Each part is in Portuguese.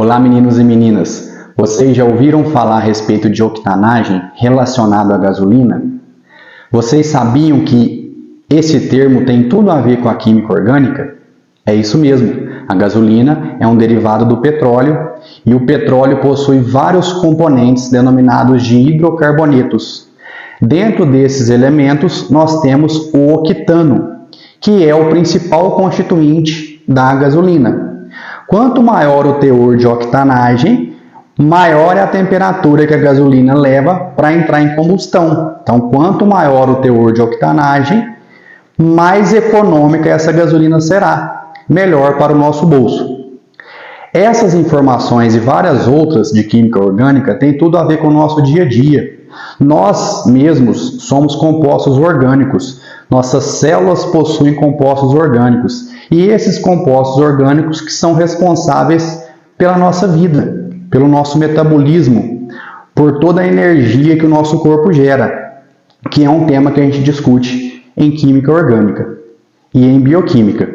Olá, meninos e meninas! Vocês já ouviram falar a respeito de octanagem relacionado à gasolina? Vocês sabiam que esse termo tem tudo a ver com a química orgânica? É isso mesmo, a gasolina é um derivado do petróleo e o petróleo possui vários componentes denominados de hidrocarbonetos. Dentro desses elementos, nós temos o octano, que é o principal constituinte da gasolina. Quanto maior o teor de octanagem, maior é a temperatura que a gasolina leva para entrar em combustão. Então, quanto maior o teor de octanagem, mais econômica essa gasolina será, melhor para o nosso bolso. Essas informações e várias outras de química orgânica têm tudo a ver com o nosso dia a dia. Nós mesmos somos compostos orgânicos. Nossas células possuem compostos orgânicos. E esses compostos orgânicos que são responsáveis pela nossa vida, pelo nosso metabolismo, por toda a energia que o nosso corpo gera, que é um tema que a gente discute em química orgânica e em bioquímica.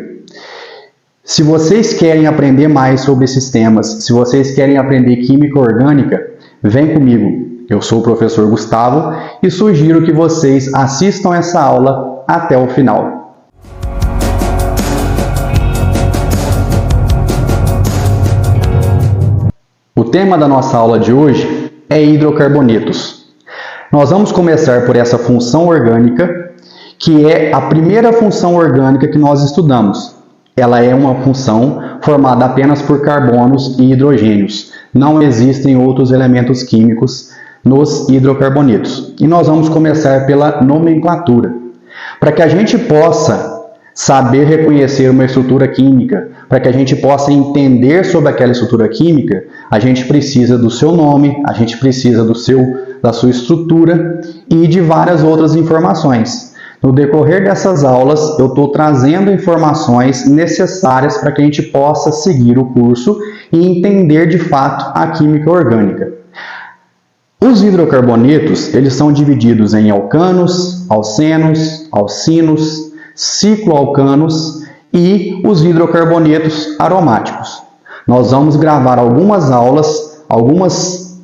Se vocês querem aprender mais sobre esses temas, se vocês querem aprender química orgânica, vem comigo. Eu sou o professor Gustavo e sugiro que vocês assistam essa aula até o final. O tema da nossa aula de hoje é hidrocarbonetos. Nós vamos começar por essa função orgânica, que é a primeira função orgânica que nós estudamos. Ela é uma função formada apenas por carbonos e hidrogênios. Não existem outros elementos químicos nos hidrocarbonetos. E nós vamos começar pela nomenclatura. Para que a gente possa saber reconhecer uma estrutura química, para que a gente possa entender sobre aquela estrutura química, a gente precisa do seu nome, a gente precisa da sua estrutura e de várias outras informações. No decorrer dessas aulas, eu estou trazendo informações necessárias para que a gente possa seguir o curso e entender de fato a química orgânica. Os hidrocarbonetos, eles são divididos em alcanos, alcenos, alcinos, cicloalcanos e os hidrocarbonetos aromáticos. Nós vamos gravar algumas aulas, algumas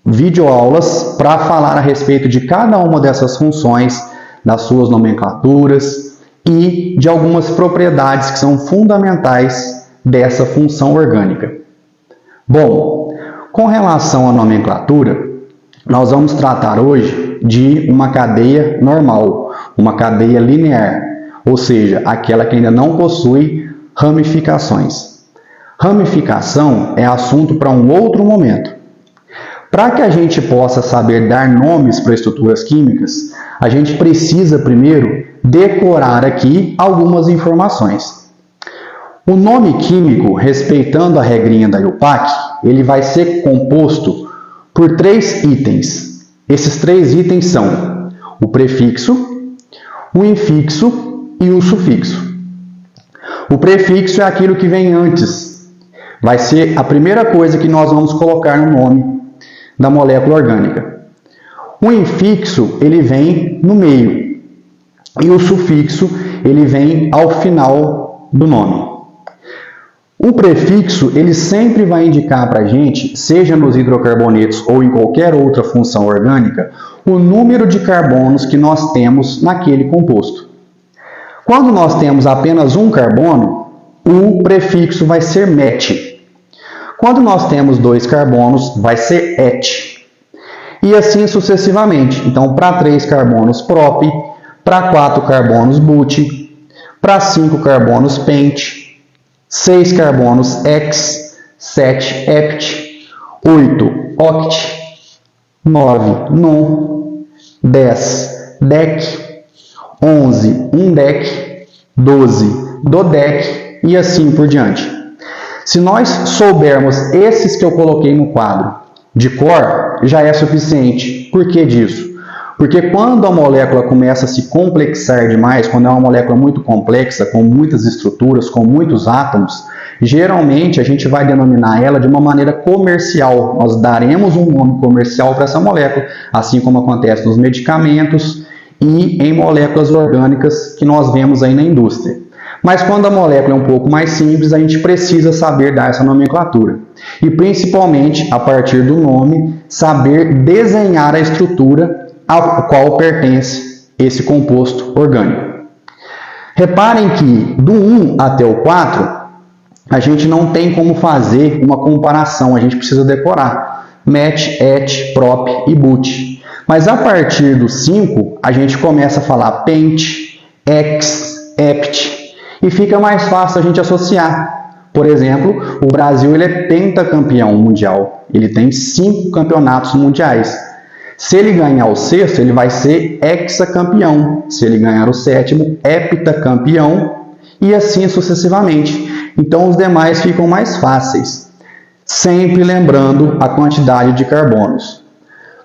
videoaulas para falar a respeito de cada uma dessas funções, das suas nomenclaturas e de algumas propriedades que são fundamentais dessa função orgânica. Bom, com relação à nomenclatura, nós vamos tratar hoje de uma cadeia normal, uma cadeia linear, ou seja, aquela que ainda não possui ramificações. Ramificação é assunto para um outro momento. Para que a gente possa saber dar nomes para estruturas químicas, a gente precisa primeiro decorar aqui algumas informações. O nome químico, respeitando a regrinha da IUPAC, ele vai ser composto por 3 itens. Esses 3 itens são o prefixo, o infixo e o sufixo. O prefixo é aquilo que vem antes. Vai ser a primeira coisa que nós vamos colocar no nome da molécula orgânica. O infixo, ele vem no meio. E o sufixo, ele vem ao final do nome. O prefixo, ele sempre vai indicar para a gente, seja nos hidrocarbonetos ou em qualquer outra função orgânica, o número de carbonos que nós temos naquele composto. Quando nós temos apenas um carbono, o prefixo vai ser met. Quando nós temos 2 carbonos, vai ser et. E assim sucessivamente. Então, para 3 carbonos, prop, para 4 carbonos, but, para 5 carbonos, pent, 6 carbonos, hex, 7 hept, 8 oct, 9 non, 10 dec, 11 undec, 12 dodec e assim por diante. Se nós soubermos esses que eu coloquei no quadro de cor, já é suficiente. Por que disso? Porque quando a molécula começa a se complexar demais, quando é uma molécula muito complexa, com muitas estruturas, com muitos átomos, geralmente a gente vai denominar ela de uma maneira comercial. Nós daremos um nome comercial para essa molécula, assim como acontece nos medicamentos e em moléculas orgânicas que nós vemos aí na indústria. Mas quando a molécula é um pouco mais simples, a gente precisa saber dar essa nomenclatura. E principalmente, a partir do nome, saber desenhar a estrutura a qual pertence esse composto orgânico. Reparem que do 1 até o 4, a gente não tem como fazer uma comparação, a gente precisa decorar. Met, et, prop e but. Mas a partir do 5, a gente começa a falar pent, ex, ept, e fica mais fácil a gente associar. Por exemplo, o Brasil ele é pentacampeão mundial, ele tem 5 campeonatos mundiais. Se ele ganhar o 6º, ele vai ser hexacampeão. Se ele ganhar o 7º, heptacampeão, e assim sucessivamente. Então os demais ficam mais fáceis, sempre lembrando a quantidade de carbonos.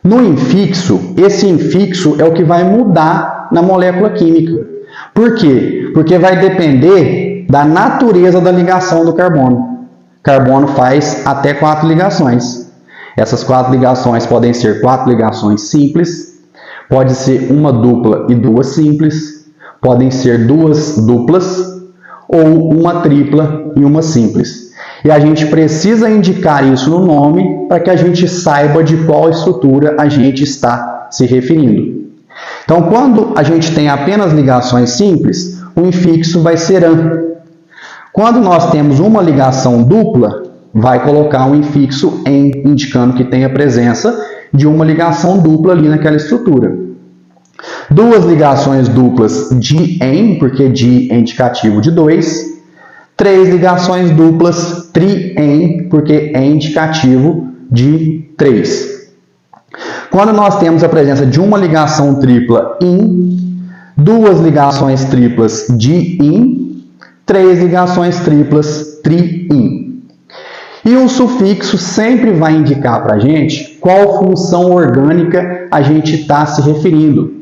No infixo, esse infixo é o que vai mudar na molécula química. Por quê? Porque vai depender da natureza da ligação do carbono. Carbono faz até 4 ligações. Essas 4 ligações podem ser 4 ligações simples, pode ser uma dupla e 2 simples, podem ser 2 duplas, ou uma tripla e uma simples. E a gente precisa indicar isso no nome para que a gente saiba de qual estrutura a gente está se referindo. Então, quando a gente tem apenas ligações simples, o infixo vai ser an. Quando nós temos uma ligação dupla, vai colocar um infixo en, indicando que tem a presença de uma ligação dupla ali naquela estrutura. 2 ligações duplas di-en, porque di é indicativo de 2. 3 ligações duplas tri-en, porque é indicativo de 3. Quando nós temos a presença de uma ligação tripla in, 2 ligações triplas di-in, 3 ligações triplas tri-in. E o sufixo sempre vai indicar para a gente qual função orgânica a gente está se referindo.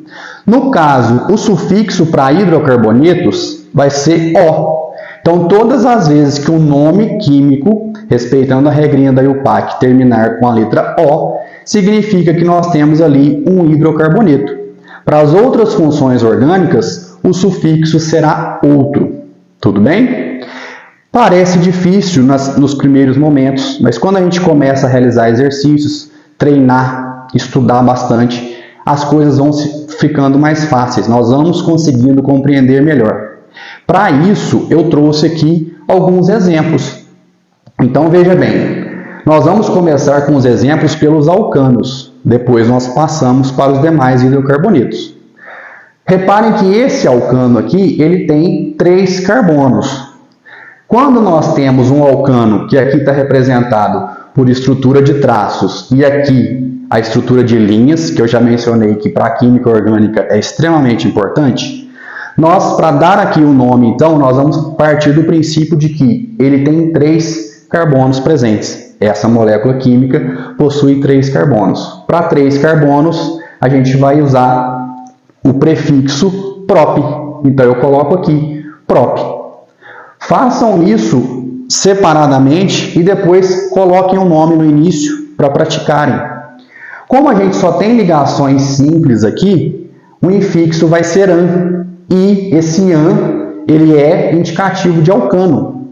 No caso, o sufixo para hidrocarbonetos vai ser O. Então, todas as vezes que o nome químico, respeitando a regrinha da IUPAC, terminar com a letra O, significa que nós temos ali um hidrocarboneto. Para as outras funções orgânicas, o sufixo será outro. Tudo bem? Parece difícil nos primeiros momentos, mas quando a gente começa a realizar exercícios, treinar, estudar bastante, as coisas vão ficando mais fáceis, nós vamos conseguindo compreender melhor. Para isso, eu trouxe aqui alguns exemplos. Então, veja bem, nós vamos começar com os exemplos pelos alcanos, depois nós passamos para os demais hidrocarbonetos. Reparem que esse alcano aqui, ele tem 3 carbonos. Quando nós temos um alcano, que aqui está representado por estrutura de traços, e aqui a estrutura de linhas, que eu já mencionei que para a química orgânica é extremamente importante, nós, para dar aqui o nome, então, nós vamos partir do princípio de que ele tem 3 carbonos presentes. Essa molécula química possui 3 carbonos. Para 3 carbonos, a gente vai usar o prefixo prop. Então, eu coloco aqui prop. Façam isso separadamente e depois coloquem um nome no início para praticarem. Como a gente só tem ligações simples aqui, o infixo vai ser an, e esse an ele é indicativo de alcano.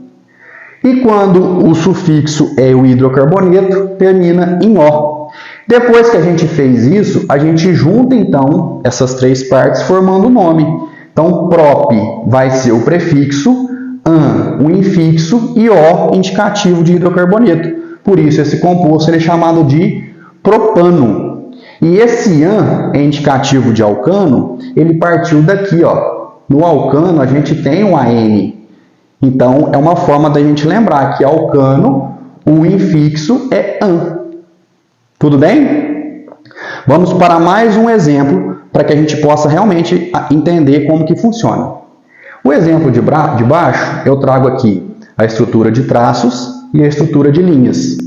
E quando o sufixo é o hidrocarboneto, termina em O. Depois que a gente fez isso, a gente junta então essas 3 partes formando o nome. Então, prop vai ser o prefixo, an, o infixo, e O, indicativo de hidrocarboneto. Por isso, esse composto ele é chamado de propano. E esse an é indicativo de alcano, ele partiu daqui, ó. No alcano a gente tem um AN. Então é uma forma da gente lembrar que alcano, o infixo é an. Tudo bem? Vamos para mais um exemplo para que a gente possa realmente entender como que funciona. O exemplo de baixo eu trago aqui a estrutura de traços e a estrutura de linhas.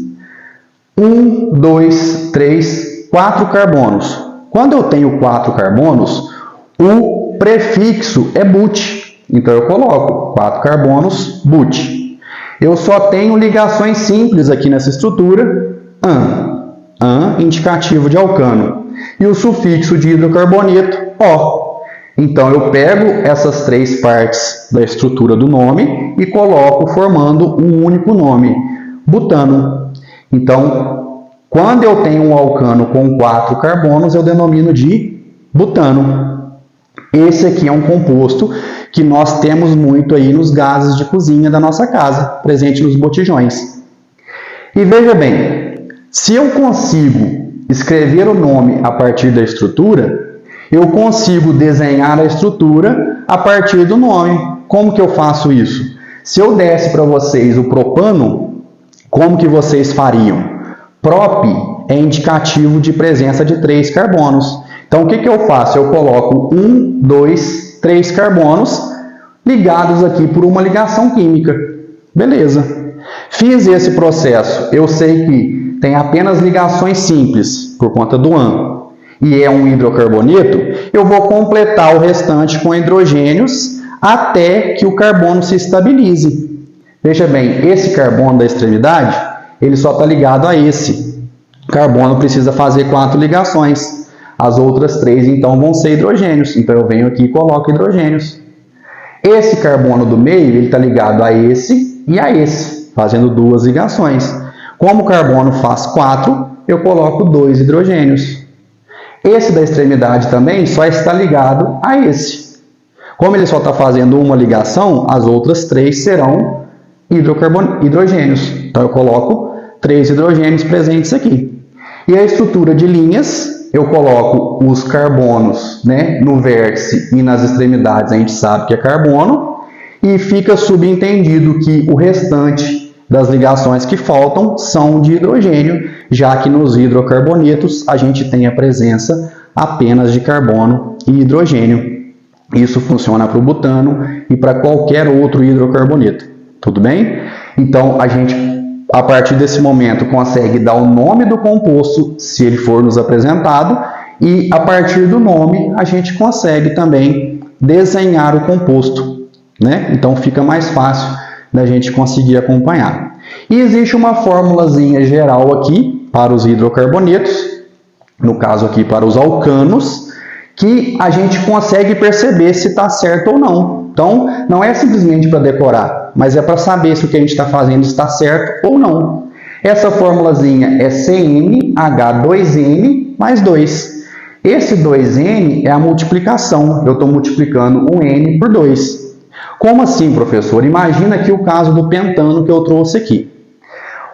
1, 2, 3, 4 carbonos. Quando eu tenho 4 carbonos, o prefixo é but. Então eu coloco 4 carbonos, but. Eu só tenho ligações simples aqui nessa estrutura, an, indicativo de alcano. E o sufixo de hidrocarboneto, O. Então, eu pego essas três partes da estrutura do nome e coloco formando um único nome, butano. Então, quando eu tenho um alcano com 4 carbonos, eu denomino de butano. Esse aqui é um composto que nós temos muito aí nos gases de cozinha da nossa casa, presente nos botijões. E veja bem, se eu consigo escrever o nome a partir da estrutura, eu consigo desenhar a estrutura a partir do nome. Como que eu faço isso? Se eu desse para vocês o propano, como que vocês fariam? Prop é indicativo de presença de 3 carbonos. Então, o que eu faço? Eu coloco 1, 2, 3 carbonos ligados aqui por uma ligação química. Beleza. Fiz esse processo. Eu sei que tem apenas ligações simples, por conta do AN, e é um hidrocarboneto, eu vou completar o restante com hidrogênios até que o carbono se estabilize. Veja bem, esse carbono da extremidade, ele só está ligado a esse. O carbono precisa fazer 4 ligações. As outras 3, então, vão ser hidrogênios. Então, eu venho aqui e coloco hidrogênios. Esse carbono do meio, ele está ligado a esse e a esse, fazendo 2 ligações. Como o carbono faz 4, eu coloco 2 hidrogênios. Esse da extremidade também só está ligado a esse. Como ele só está fazendo uma ligação, as outras 3 serão hidrogênios. Então, eu coloco 3 hidrogênios presentes aqui. E a estrutura de linhas, eu coloco os carbonos, né, no vértice e nas extremidades, a gente sabe que é carbono, e fica subentendido que o restante das ligações que faltam são de hidrogênio, já que nos hidrocarbonetos a gente tem a presença apenas de carbono e hidrogênio. Isso funciona para o butano e para qualquer outro hidrocarboneto. Tudo bem? Então, a gente, a partir desse momento, consegue dar o nome do composto, se ele for nos apresentado, e a partir do nome a gente consegue também desenhar o composto, né? Então, fica mais fácil da gente conseguir acompanhar. E existe uma formulazinha geral aqui para os hidrocarbonetos, no caso aqui para os alcanos, que a gente consegue perceber se está certo ou não. Então, não é simplesmente para decorar, mas é para saber se o que a gente está fazendo está certo ou não. Essa formulazinha é CnH2n mais 2. Esse 2n é a multiplicação. Eu estou multiplicando um n por 2. Como assim, professor? Imagina aqui o caso do pentano que eu trouxe aqui.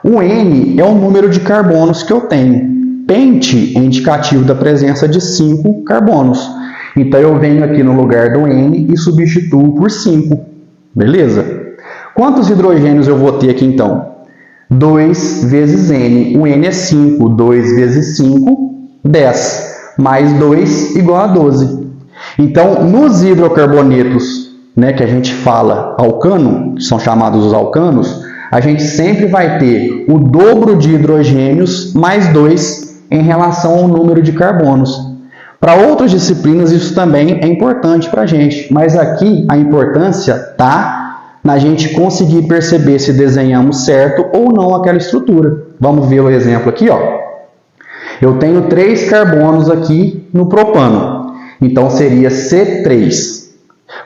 O N é o número de carbonos que eu tenho. Pente é indicativo da presença de 5 carbonos. Então, eu venho aqui no lugar do N e substituo por 5. Beleza? Quantos hidrogênios eu vou ter aqui, então? 2 vezes N. O N é 5. 2 vezes 5, 10. Mais 2 igual a 12. Então, nos hidrocarbonetos, né, que a gente fala alcano, que são chamados os alcanos, a gente sempre vai ter o dobro de hidrogênios mais 2 em relação ao número de carbonos. Para outras disciplinas isso também é importante para a gente, mas aqui a importância está na gente conseguir perceber se desenhamos certo ou não aquela estrutura. Vamos ver o exemplo aqui, ó. Eu tenho 3 carbonos aqui no propano, então seria C3.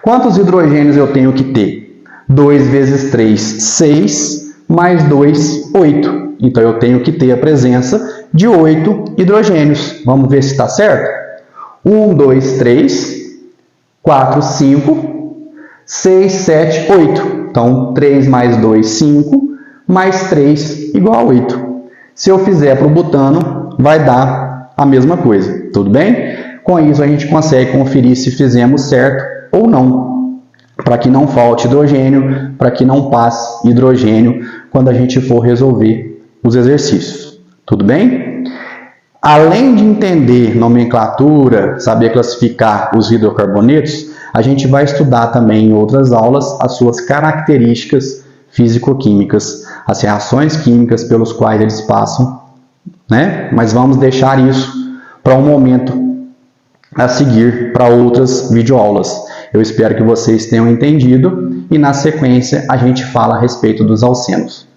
Quantos hidrogênios eu tenho que ter? 2 vezes 3, 6, mais 2, 8. Então, eu tenho que ter a presença de 8 hidrogênios. Vamos ver se está certo? 1, 2, 3, 4, 5, 6, 7, 8. Então, 3 mais 2, 5, mais 3 igual a 8. Se eu fizer para o butano, vai dar a mesma coisa. Tudo bem? Com isso, a gente consegue conferir se fizemos certo ou não, para que não falte hidrogênio, para que não passe hidrogênio quando a gente for resolver os exercícios. Tudo bem? Além de entender nomenclatura, saber classificar os hidrocarbonetos, a gente vai estudar também em outras aulas as suas características físico-químicas, as reações químicas pelos quais eles passam, né? Mas vamos deixar isso para um momento a seguir, para outras videoaulas. Eu espero que vocês tenham entendido e na sequência a gente fala a respeito dos alcenos.